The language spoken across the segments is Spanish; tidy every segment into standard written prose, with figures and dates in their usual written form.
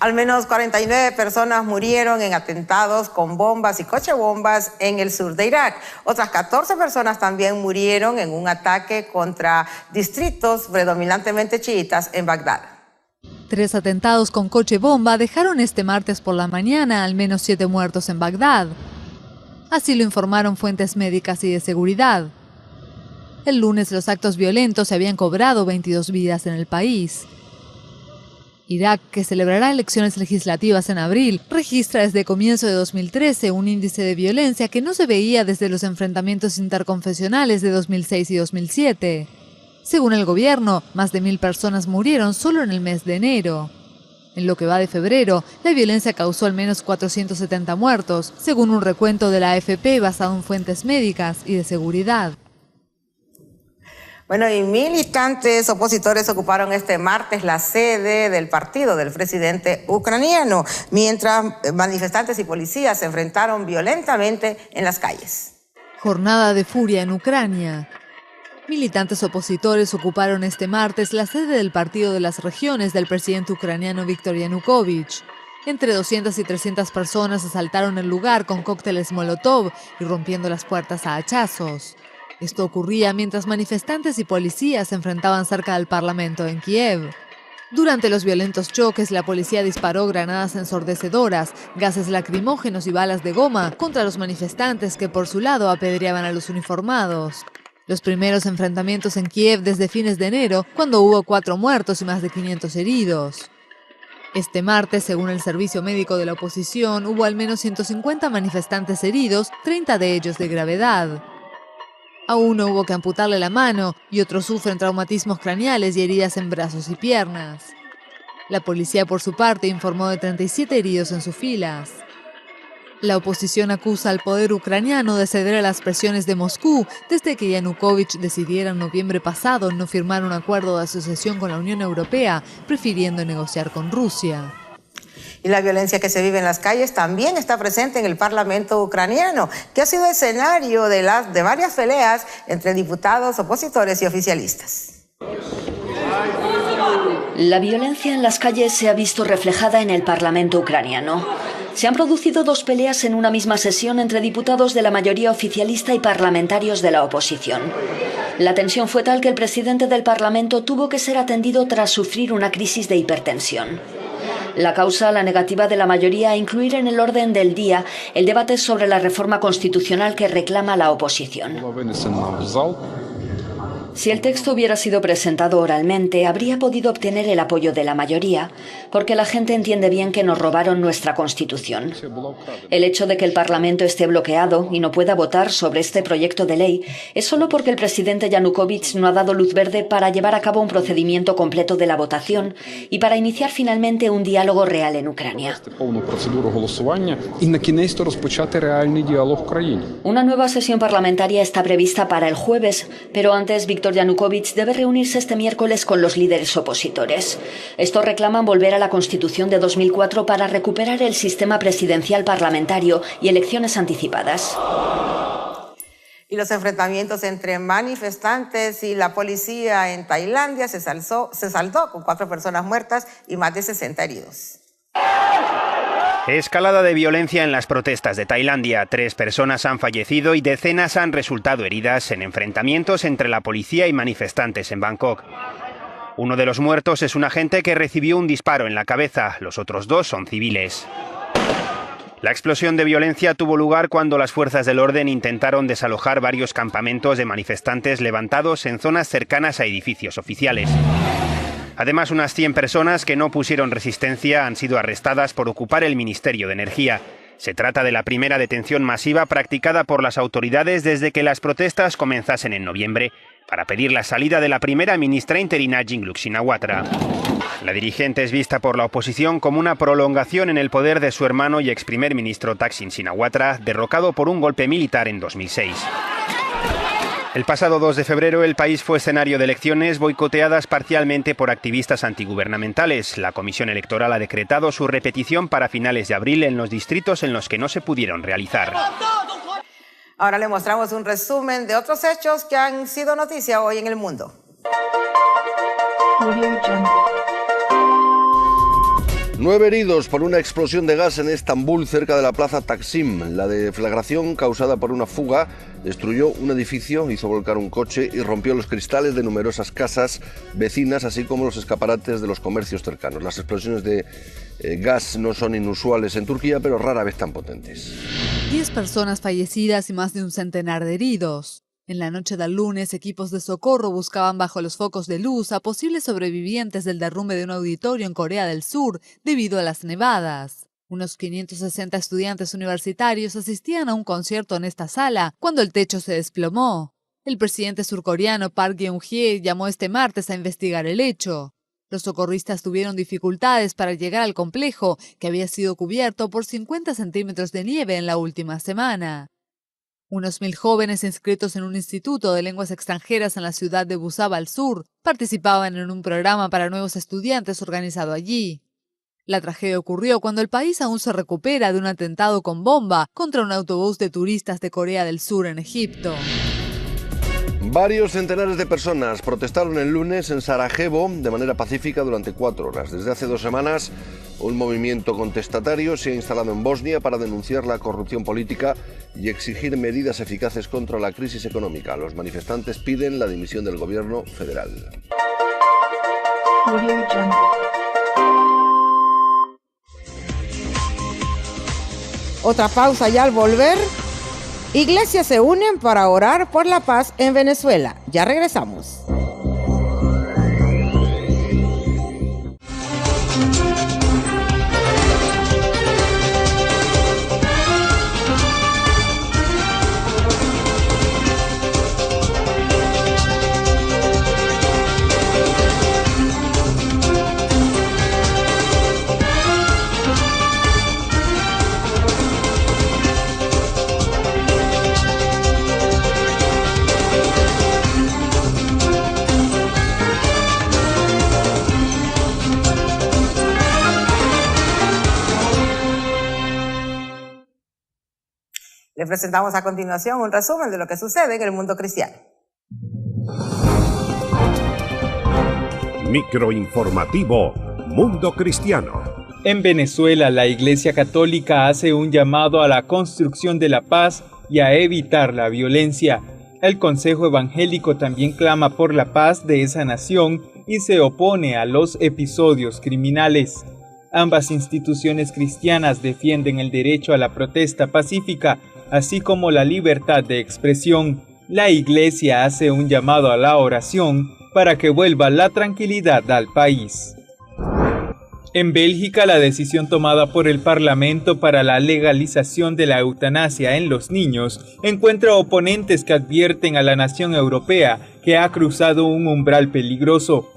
Al menos 49 personas murieron en atentados con bombas y cochebombas en el sur de Irak. Otras 14 personas también murieron en un ataque contra distritos predominantemente chiitas en Bagdad. 3 atentados con coche bomba dejaron este martes por la mañana al menos 7 muertos en Bagdad. Así lo informaron fuentes médicas y de seguridad. El lunes los actos violentos se habían cobrado 22 vidas en el país. Irak, que celebrará elecciones legislativas en abril, registra desde comienzo de 2013 un índice de violencia que no se veía desde los enfrentamientos interconfesionales de 2006 y 2007. Según el gobierno, más de 1.000 personas murieron solo en el mes de enero. En lo que va de febrero, la violencia causó al menos 470 muertos, según un recuento de la AFP basado en fuentes médicas y de seguridad. Bueno, y militantes opositores ocuparon este martes la sede del partido del presidente ucraniano, mientras manifestantes y policías se enfrentaron violentamente en las calles. Jornada de furia en Ucrania. Militantes opositores ocuparon este martes la sede del Partido de las Regiones del presidente ucraniano Viktor Yanukovych. Entre 200 y 300 personas asaltaron el lugar con cócteles Molotov y rompiendo las puertas a hachazos. Esto ocurría mientras manifestantes y policías se enfrentaban cerca del Parlamento en Kiev. Durante los violentos choques, la policía disparó granadas ensordecedoras, gases lacrimógenos y balas de goma contra los manifestantes que por su lado apedreaban a los uniformados. Los primeros enfrentamientos en Kiev desde fines de enero, cuando hubo 4 muertos y más de 500 heridos. Este martes, según el servicio médico de la oposición, hubo al menos 150 manifestantes heridos, 30 de ellos de gravedad. A uno hubo que amputarle la mano y otros sufren traumatismos craneales y heridas en brazos y piernas. La policía, por su parte, informó de 37 heridos en sus filas. La oposición acusa al poder ucraniano de ceder a las presiones de Moscú desde que Yanukovych decidiera en noviembre pasado no firmar un acuerdo de asociación con la Unión Europea, prefiriendo negociar con Rusia. Y la violencia que se vive en las calles también está presente en el Parlamento ucraniano, que ha sido escenario de varias peleas entre diputados, opositores y oficialistas. La violencia en las calles se ha visto reflejada en el Parlamento ucraniano. Se han producido 2 peleas en una misma sesión entre diputados de la mayoría oficialista y parlamentarios de la oposición. La tensión fue tal que el presidente del Parlamento tuvo que ser atendido tras sufrir una crisis de hipertensión. La causa, la negativa de la mayoría a incluir en el orden del día el debate sobre la reforma constitucional que reclama la oposición. Si el texto hubiera sido presentado oralmente, habría podido obtener el apoyo de la mayoría, porque la gente entiende bien que nos robaron nuestra Constitución. El hecho de que el Parlamento esté bloqueado y no pueda votar sobre este proyecto de ley es solo porque el presidente Yanukovych no ha dado luz verde para llevar a cabo un procedimiento completo de la votación y para iniciar finalmente un diálogo real en Ucrania. Una nueva sesión parlamentaria está prevista para el jueves, pero antes Viktor Yanukovych debe reunirse este miércoles con los líderes opositores. Estos reclaman volver a la Constitución de 2004 para recuperar el sistema presidencial parlamentario y elecciones anticipadas. Y los enfrentamientos entre manifestantes y la policía en Tailandia se saldó con 4 personas muertas y más de 60 heridos. Escalada de violencia en las protestas de Tailandia. 3 personas han fallecido y decenas han resultado heridas en enfrentamientos entre la policía y manifestantes en Bangkok. Uno de los muertos es un agente que recibió un disparo en la cabeza. Los otros 2 son civiles. La explosión de violencia tuvo lugar cuando las fuerzas del orden intentaron desalojar varios campamentos de manifestantes levantados en zonas cercanas a edificios oficiales. Además, unas 100 personas que no pusieron resistencia han sido arrestadas por ocupar el Ministerio de Energía. Se trata de la primera detención masiva practicada por las autoridades desde que las protestas comenzasen en noviembre para pedir la salida de la primera ministra interina Yingluck Shinawatra. La dirigente es vista por la oposición como una prolongación en el poder de su hermano y ex primer ministro Thaksin Shinawatra, derrocado por un golpe militar en 2006. El pasado 2 de febrero el país fue escenario de elecciones boicoteadas parcialmente por activistas antigubernamentales. La Comisión Electoral ha decretado su repetición para finales de abril en los distritos en los que no se pudieron realizar. Ahora le mostramos un resumen de otros hechos que han sido noticia hoy en el mundo. 9 heridos por una explosión de gas en Estambul, cerca de la plaza Taksim. La deflagración, causada por una fuga, destruyó un edificio, hizo volcar un coche y rompió los cristales de numerosas casas vecinas, así como los escaparates de los comercios cercanos. Las explosiones de gas no son inusuales en Turquía, pero rara vez tan potentes. 10 personas fallecidas y más de un centenar de heridos. En la noche del lunes, equipos de socorro buscaban bajo los focos de luz a posibles sobrevivientes del derrumbe de un auditorio en Corea del Sur debido a las nevadas. Unos 560 estudiantes universitarios asistían a un concierto en esta sala cuando el techo se desplomó. El presidente surcoreano Park Geun-hye llamó este martes a investigar el hecho. Los socorristas tuvieron dificultades para llegar al complejo, que había sido cubierto por 50 centímetros de nieve en la última semana. Unos 1.000 jóvenes inscritos en un instituto de lenguas extranjeras en la ciudad de Busaba al sur participaban en un programa para nuevos estudiantes organizado allí. La tragedia ocurrió cuando el país aún se recupera de un atentado con bomba contra un autobús de turistas de Corea del Sur en Egipto. Varios centenares de personas protestaron el lunes en Sarajevo de manera pacífica durante 4 horas. Desde hace 2 semanas, un movimiento contestatario se ha instalado en Bosnia para denunciar la corrupción política y exigir medidas eficaces contra la crisis económica. Los manifestantes piden la dimisión del gobierno federal. Otra pausa y al volver, iglesias se unen para orar por la paz en Venezuela. Ya regresamos. Le presentamos a continuación un resumen de lo que sucede en el mundo cristiano. Microinformativo Mundo Cristiano. En Venezuela, la Iglesia Católica hace un llamado a la construcción de la paz y a evitar la violencia. El Consejo Evangélico también clama por la paz de esa nación y se opone a los episodios criminales. Ambas instituciones cristianas defienden el derecho a la protesta pacífica, así como la libertad de expresión. La Iglesia hace un llamado a la oración para que vuelva la tranquilidad al país. En Bélgica, la decisión tomada por el Parlamento para la legalización de la eutanasia en los niños encuentra oponentes que advierten a la nación europea que ha cruzado un umbral peligroso.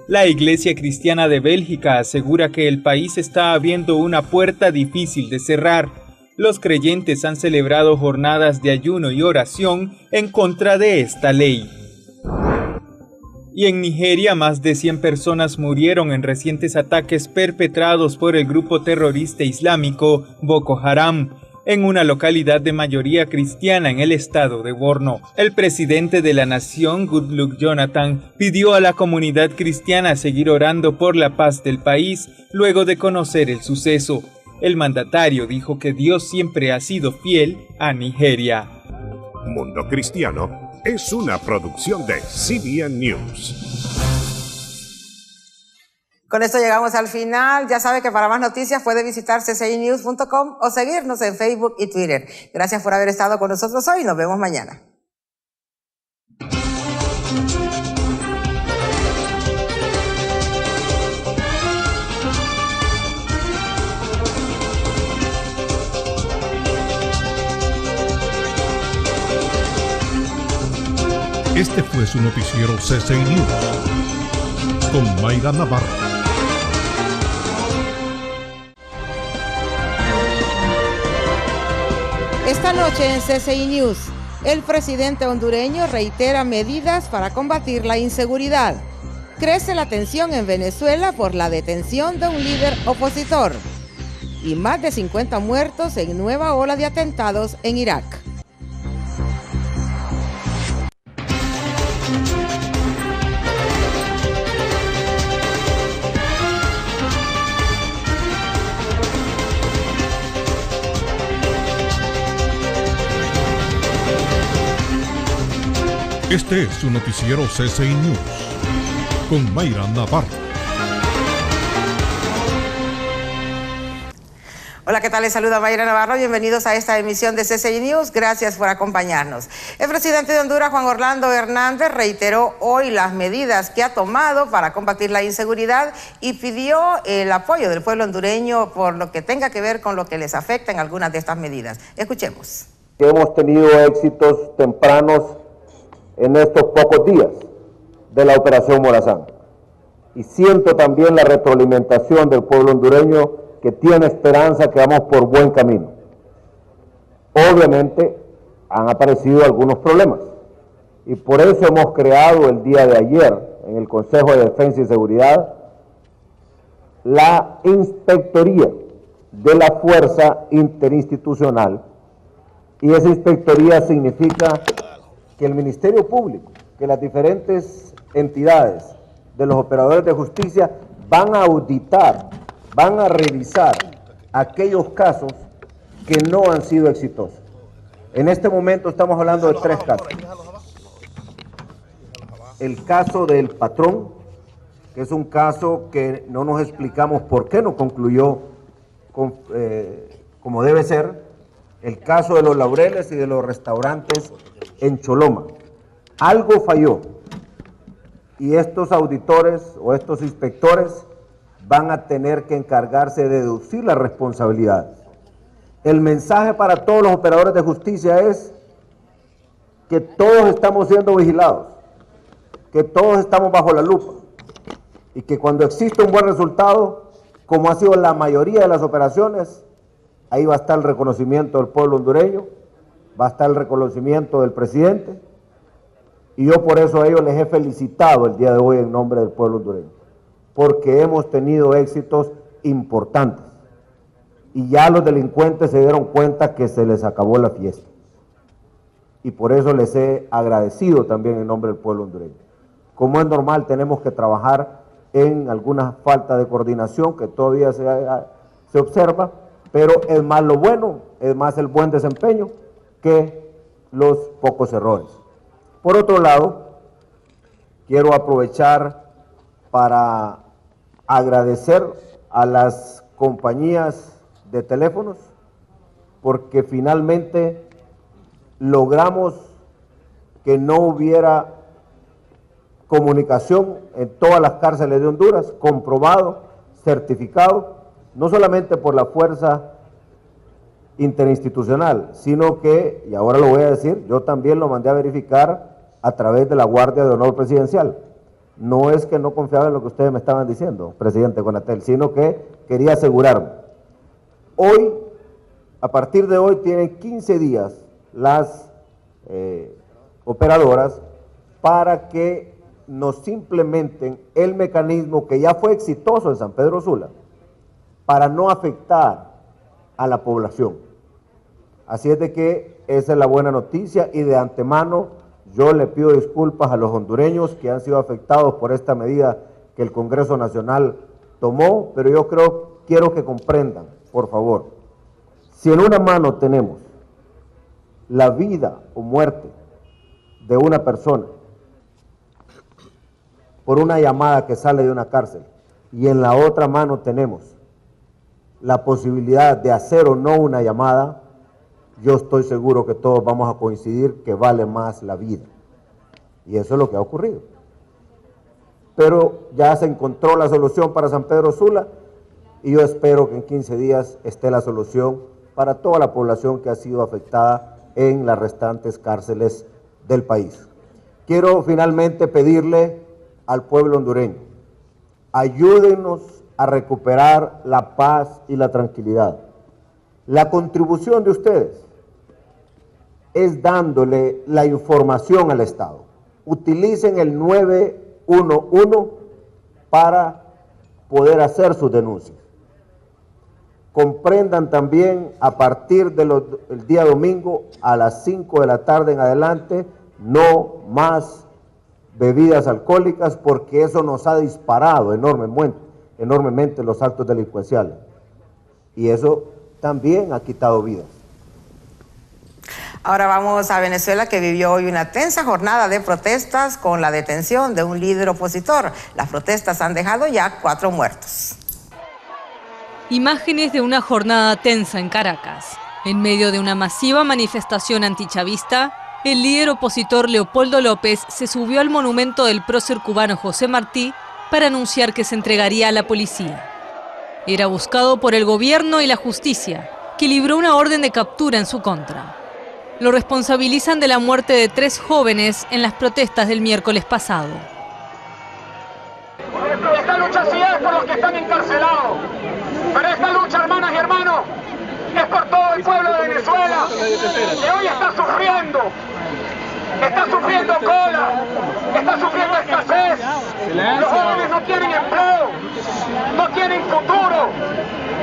La Iglesia Cristiana de Bélgica asegura que el país está abriendo una puerta difícil de cerrar. Los creyentes han celebrado jornadas de ayuno y oración en contra de esta ley. Y en Nigeria, más de 100 personas murieron en recientes ataques perpetrados por el grupo terrorista islámico Boko Haram, en una localidad de mayoría cristiana en el estado de Borno. El presidente de la nación, Goodluck Jonathan, pidió a la comunidad cristiana seguir orando por la paz del país luego de conocer el suceso. El mandatario dijo que Dios siempre ha sido fiel a Nigeria. Mundo Cristiano es una producción de CBN News. Con esto llegamos al final. Ya sabe que para más noticias puede visitar ccinews.com o seguirnos en Facebook y Twitter. Gracias por haber estado con nosotros hoy. Nos vemos mañana. Este fue su noticiero CCI News con Mayra Navarro. Esta noche en CCI News, el presidente hondureño reitera medidas para combatir la inseguridad. Crece la tensión en Venezuela por la detención de un líder opositor. Y más de 50 muertos en nueva ola de atentados en Irak. Este es su noticiero CCI News con Mayra Navarro. Hola, ¿qué tal? Les saluda Mayra Navarro. Bienvenidos a esta emisión de CCI News. Gracias por acompañarnos. El presidente de Honduras, Juan Orlando Hernández, reiteró hoy las medidas que ha tomado para combatir la inseguridad y pidió el apoyo del pueblo hondureño por lo que tenga que ver con lo que les afecta en algunas de estas medidas. Escuchemos. Hemos tenido éxitos tempranos en estos pocos días de la Operación Morazán. Y siento también la retroalimentación del pueblo hondureño que tiene esperanza que vamos por buen camino. Obviamente han aparecido algunos problemas y por eso hemos creado el día de ayer en el Consejo de Defensa y Seguridad la Inspectoría de la Fuerza Interinstitucional, y esa inspectoría significa que el Ministerio Público, que las diferentes entidades de los operadores de justicia van a auditar, van a revisar aquellos casos que no han sido exitosos. En este momento estamos hablando de 3 casos. El caso del patrón, que es un caso que no nos explicamos por qué no concluyó como debe ser. El caso de los Laureles y de los restaurantes en Choloma. Algo falló y estos auditores o estos inspectores van a tener que encargarse de deducir las responsabilidades. El mensaje para todos los operadores de justicia es que todos estamos siendo vigilados, que todos estamos bajo la lupa y que cuando existe un buen resultado, como ha sido la mayoría de las operaciones, ahí va a estar el reconocimiento del pueblo hondureño, va a estar el reconocimiento del presidente, y yo por eso a ellos les he felicitado el día de hoy en nombre del pueblo hondureño, porque hemos tenido éxitos importantes, y ya los delincuentes se dieron cuenta que se les acabó la fiesta, y por eso les he agradecido también en nombre del pueblo hondureño. Como es normal, tenemos que trabajar en alguna falta de coordinación que todavía se observa, pero es más lo bueno, es más el buen desempeño que los pocos errores. Por otro lado, quiero aprovechar para agradecer a las compañías de teléfonos porque finalmente logramos que no hubiera comunicación en todas las cárceles de Honduras, comprobado, certificado, no solamente por la fuerza interinstitucional, sino que, y ahora lo voy a decir, yo también lo mandé a verificar a través de la Guardia de Honor Presidencial. No es que no confiaba en lo que ustedes me estaban diciendo, presidente Conatel, sino que quería asegurarme. Hoy, a partir de hoy, tienen 15 días las operadoras para que nos implementen el mecanismo que ya fue exitoso en San Pedro Sula, para no afectar a la población. Así es de que esa es la buena noticia y de antemano yo le pido disculpas a los hondureños que han sido afectados por esta medida que el Congreso Nacional tomó, pero yo quiero que comprendan, por favor, si en una mano tenemos la vida o muerte de una persona por una llamada que sale de una cárcel y en la otra mano tenemos la posibilidad de hacer o no una llamada, yo estoy seguro que todos vamos a coincidir que vale más la vida. Y eso es lo que ha ocurrido. Pero ya se encontró la solución para San Pedro Sula y yo espero que en 15 días esté la solución para toda la población que ha sido afectada en las restantes cárceles del país. Quiero finalmente pedirle al pueblo hondureño, ayúdenos a recuperar la paz y la tranquilidad. La contribución de ustedes es dándole la información al Estado. Utilicen el 911 para poder hacer sus denuncias. Comprendan también a partir del día domingo a las 5 de la tarde en adelante, no más bebidas alcohólicas porque eso nos ha disparado enormemente los actos delincuenciales y eso también ha quitado vidas. Ahora vamos a Venezuela, que vivió hoy una tensa jornada de protestas con la detención de un líder opositor. Las protestas han dejado ya 4 muertos. Imágenes de una jornada tensa en Caracas. En medio de una masiva manifestación antichavista, el líder opositor Leopoldo López se subió al monumento del prócer cubano José Martí para anunciar que se entregaría a la policía. Era buscado por el gobierno y la justicia, que libró una orden de captura en su contra. Lo responsabilizan de la muerte de 3 jóvenes en las protestas del miércoles pasado. Esta lucha sí es por los que están encarcelados, pero esta lucha, hermanas y hermanos, es por todo el pueblo de Venezuela, que hoy está sufriendo cola, está sufriendo escasez. Los jóvenes no tienen empleo, no tienen futuro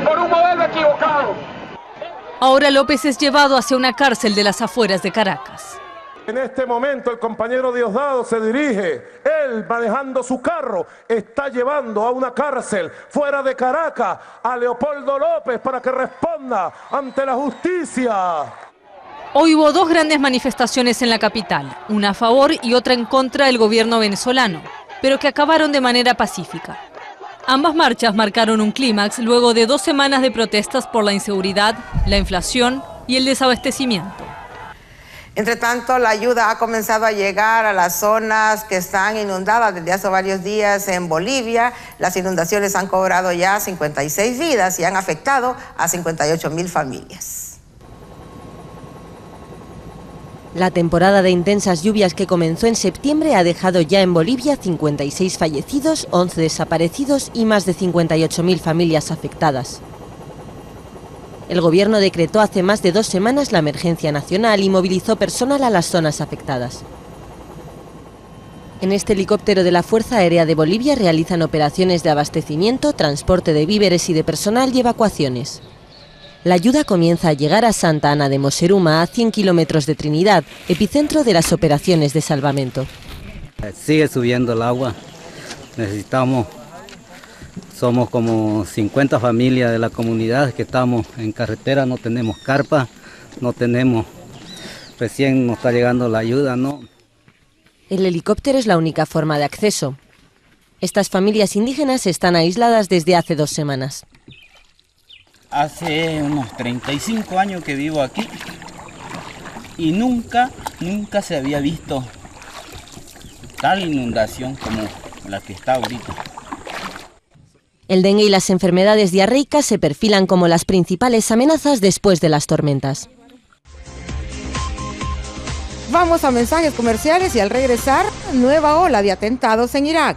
por un modelo equivocado. Ahora López es llevado hacia una cárcel de las afueras de Caracas. En este momento el compañero Diosdado se dirige, él manejando su carro, está llevando a una cárcel fuera de Caracas a Leopoldo López para que responda ante la justicia. Hoy hubo 2 grandes manifestaciones en la capital, una a favor y otra en contra del gobierno venezolano, pero que acabaron de manera pacífica. Ambas marchas marcaron un clímax luego de 2 semanas de protestas por la inseguridad, la inflación y el desabastecimiento. Entre tanto, la ayuda ha comenzado a llegar a las zonas que están inundadas desde hace varios días en Bolivia. Las inundaciones han cobrado ya 56 vidas y han afectado a 58.000 familias. La temporada de intensas lluvias que comenzó en septiembre ha dejado ya en Bolivia 56 fallecidos, 11 desaparecidos y más de 58.000 familias afectadas. El gobierno decretó hace más de 2 semanas la emergencia nacional y movilizó personal a las zonas afectadas. En este helicóptero de la Fuerza Aérea de Bolivia realizan operaciones de abastecimiento, transporte de víveres y de personal y evacuaciones. La ayuda comienza a llegar a Santa Ana de Moseruma, a 100 kilómetros de Trinidad, epicentro de las operaciones de salvamento. Sigue subiendo el agua, somos como 50 familias de la comunidad que estamos en carretera, no tenemos carpa, recién nos está llegando la ayuda, ¿no? El helicóptero es la única forma de acceso. Estas familias indígenas están aisladas desde hace 2 semanas. Hace unos 35 años que vivo aquí y nunca se había visto tal inundación como la que está ahorita. El dengue y las enfermedades diarreicas se perfilan como las principales amenazas después de las tormentas. Vamos a mensajes comerciales y al regresar, nueva ola de atentados en Irak.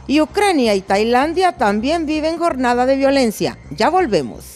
Y Ucrania y Tailandia también viven jornada de violencia. Ya volvemos.